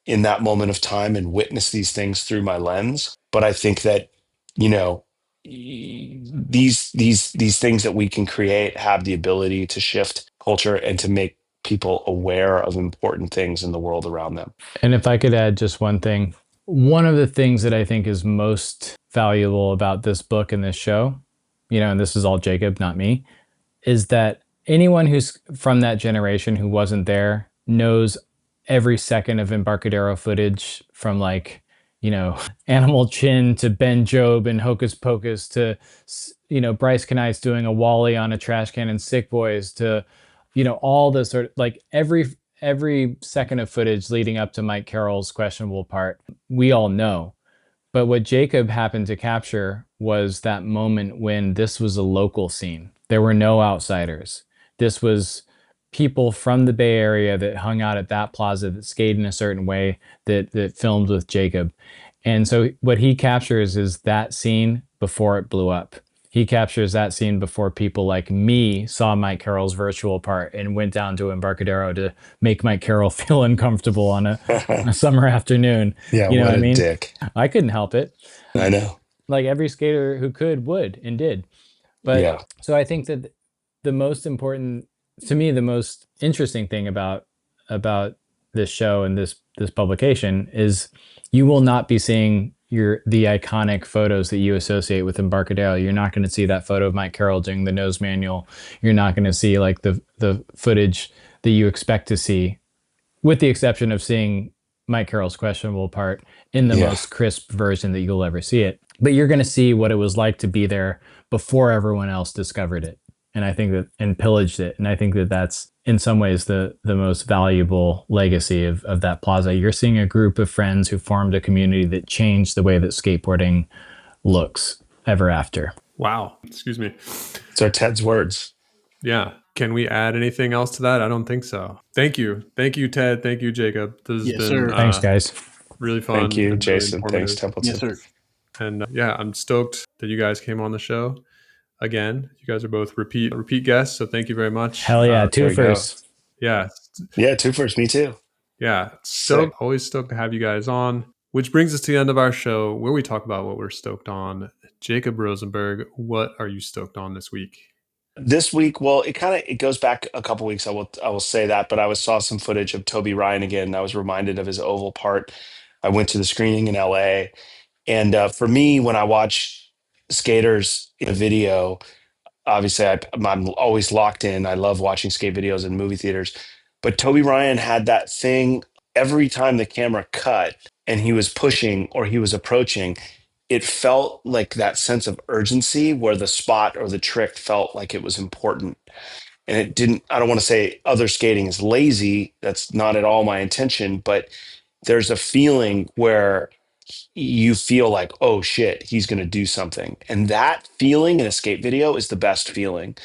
Speaker 2: in that moment of time and witness these things through my lens. But I think that, these things that we can create have the ability to shift culture and to make people aware of important things in the world around them.
Speaker 3: And if I could add just one thing, one of the things that I think is most valuable about this book and this show, and this is all Jacob, not me, is that anyone who's from that generation who wasn't there knows every second of Embarcadero footage, from Animal Chin to Ben Job and Hocus Pocus to, Bryce Kanice doing a Wally on a trash can and Sick Boys to, all the sort of every second of footage leading up to Mike Carroll's questionable part, we all know. But what Jacob happened to capture was that moment when this was a local scene. There were no outsiders. This was people from the Bay Area that hung out at that plaza, that skated in a certain way, that filmed with Jacob. And so what he captures is that scene before it blew up. He captures that scene before people like me saw Mike Carroll's virtual part and went down to Embarcadero to make Mike Carroll feel uncomfortable on a summer afternoon.
Speaker 2: Yeah,
Speaker 3: you know
Speaker 2: what
Speaker 3: what I
Speaker 2: a
Speaker 3: mean?
Speaker 2: dick.
Speaker 3: I couldn't help it.
Speaker 2: I know.
Speaker 3: Like every skater who could would and did. But
Speaker 2: Yeah.
Speaker 3: So I think that the most important, to me, the most interesting thing about this show and this publication is you will not be seeing the iconic photos that you associate with Embarcadero. You're not going to see that photo of Mike Carroll doing the nose manual. You're not going to see like the footage that you expect to see, with the exception of seeing Mike Carroll's questionable part in the most crisp version that you'll ever see it. But you're going to see what it was like to be there before everyone else discovered it. And I think and pillaged it. And I think that that's in some ways the most valuable legacy of that plaza. You're seeing a group of friends who formed a community that changed the way that skateboarding looks ever after.
Speaker 1: Wow. Excuse me.
Speaker 2: It's our Ted's words.
Speaker 1: Yeah. Can we add anything else to that? I don't think so. Thank you. Thank you, Ted. Thank you, Jacob. This has been
Speaker 3: Thanks, guys.
Speaker 1: Really fun.
Speaker 2: Thank you,
Speaker 1: and
Speaker 2: Jason.
Speaker 1: Really
Speaker 2: Thanks, Templeton.
Speaker 4: Yes, sir.
Speaker 1: And I'm stoked that you guys came on the show again. You guys are both repeat guests, so thank you very much.
Speaker 3: Hell yeah, two first.
Speaker 1: Yeah.
Speaker 2: Yeah, two first. Me too.
Speaker 1: Yeah. Stoked. Always stoked to have you guys on. Which brings us to the end of our show, where we talk about what we're stoked on. Jacob Rosenberg, what are you stoked on this week?
Speaker 2: This week, well, it goes back a couple weeks. I will say that, but I saw some footage of Toby Ryan again. I was reminded of his oval part. I went to the screening in LA, and for me, when I watch skaters in a video, obviously I'm always locked in. I love watching skate videos in movie theaters, but Toby Ryan had that thing every time the camera cut and he was pushing or he was approaching. It felt like that sense of urgency where the spot or the trick felt like it was important. And it didn't, I don't want to say other skating is lazy. That's not at all my intention, but there's a feeling where you feel like, oh shit, he's going to do something. And that feeling in a skate video is the best feeling,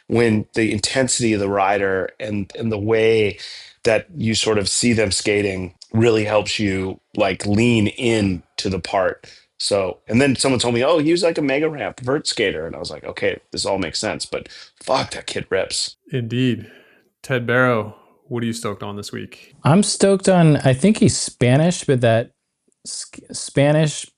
Speaker 2: when the intensity of the rider and the way that you sort of see them skating really helps you like lean in to the part. So, and then someone told me, oh, he was like a mega ramp vert skater. And I was like, okay, this all makes sense, but fuck, that kid rips.
Speaker 1: Indeed. Ted Barrow, what are you stoked on this week?
Speaker 3: I'm stoked on, I think he's Spanish, but that Spanish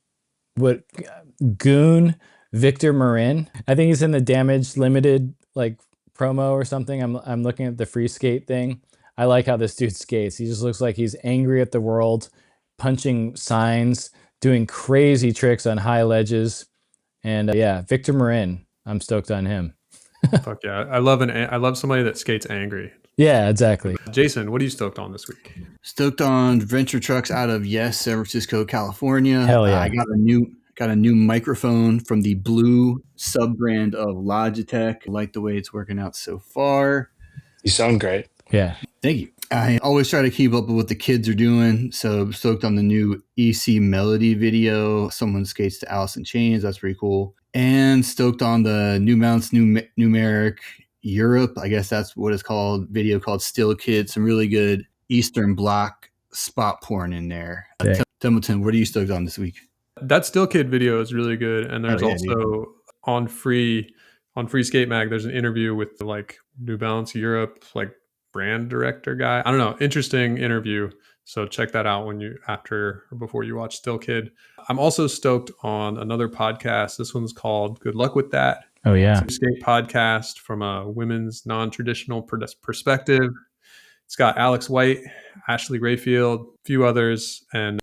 Speaker 3: goon Victor Marin. I think he's in the Damage Limited like promo or something. I'm looking at the free skate thing. I like how this dude skates. He just looks like he's angry at the world, punching signs, doing crazy tricks on high ledges. And yeah, Victor Marin. I'm stoked on him.
Speaker 1: Fuck yeah. I love somebody that skates angry.
Speaker 3: Yeah, exactly.
Speaker 1: Jason, what are you stoked on this week?
Speaker 4: Stoked on Venture Trucks out of San Francisco, California.
Speaker 3: Hell yeah.
Speaker 4: I got a new microphone from the Blue sub brand of Logitech. I like the way it's working out so far.
Speaker 2: You sound great.
Speaker 3: Yeah.
Speaker 4: Thank you. I always try to keep up with what the kids are doing. So stoked on the new EC Melody video. Someone skates to Alice in Chains. That's pretty cool. And stoked on the New Mounts Numeric Europe, I guess that's what it's called, video called Still Kid. Some really good Eastern Bloc spot porn in there. Templeton, what are you stoked on this week?
Speaker 1: That Still Kid video is really good. And there's also on Free Skate Mag, there's an interview with the like New Balance Europe like brand director guy. I don't know, interesting interview. So check that out after or before you watch Still Kid. I'm also stoked on another podcast. This one's called Good Luck With That.
Speaker 3: Oh yeah.
Speaker 1: It's a skate podcast from a women's non-traditional perspective. It's got Alex White, Ashley Rayfield, a few others. And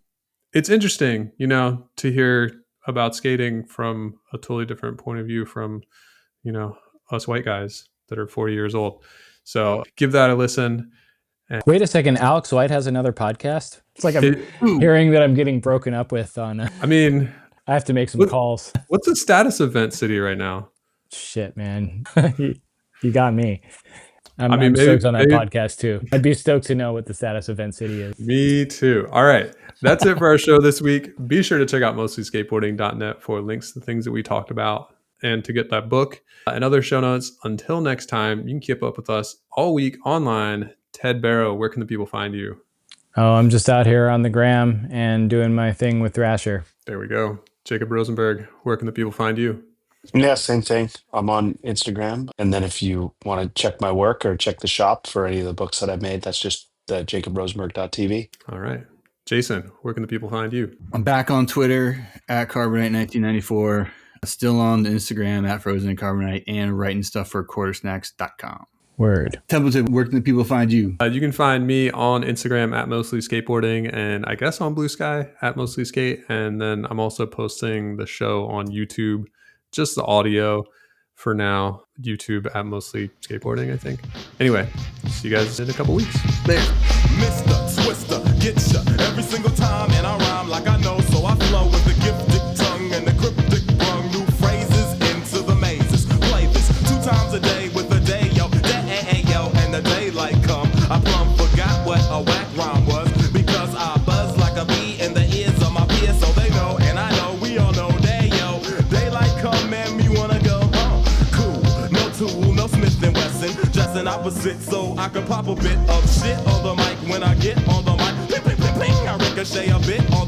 Speaker 1: it's interesting, to hear about skating from a totally different point of view from, us white guys that are 40 years old. So give that a listen.
Speaker 3: Wait a second. Alex White has another podcast? It's like I'm hearing that I'm getting broken up with on. I have to make some calls.
Speaker 1: What's the status of Vent City right now?
Speaker 3: Shit, man. You got me. I'm stoked on that podcast too. I'd be stoked to know what the status of Vent City is.
Speaker 1: Me too. All right. That's it for our show this week. Be sure to check out mostlyskateboarding.net for links to things that we talked about and to get that book and other show notes. Until next time, you can keep up with us all week online. Ted Barrow, where can the people find you?
Speaker 3: Oh, I'm just out here on the gram and doing my thing with Thrasher.
Speaker 1: There we go. Jacob Rosenberg, where can the people find you?
Speaker 2: Yeah, same thing. I'm on Instagram. And then if you want to check my work or check the shop for any of the books that I've made, that's just jacobrosenberg.tv.
Speaker 1: All right. Jason, where can the people find you?
Speaker 4: I'm back on Twitter at Carbonite1994. Still on the Instagram at Frozen and Carbonite, and writing stuff for quartersnacks.com.
Speaker 3: Word.
Speaker 4: Templeton, where can the people find you?
Speaker 1: You can find me on Instagram at Mostly Skateboarding, and I guess on Blue Sky at Mostly Skate. And then I'm also posting the show on YouTube, just the audio for now. YouTube at Mostly Skateboarding, I think. Anyway, see you guys in a couple weeks.
Speaker 4: Later.
Speaker 5: Mr. Twister, get ya every single time, and I rhyme like I know, so I flow with the gifted tongue and the cryptic brung new phrases into the mazes. Play this 2 times a day with a day, yo, and the daylight come. I plumb forgot what a whack rhyme was, because I buzz like a bee in the ears of my peers, so they know, and I know, we all know that, yo, daylight come, man, me wanna go home. Cool, no tool, no Smith and Wesson, dressing opposite so I can pop a bit of shit on the mic when I get on the mic. Ping, ping, ping, ping, I ricochet a bit on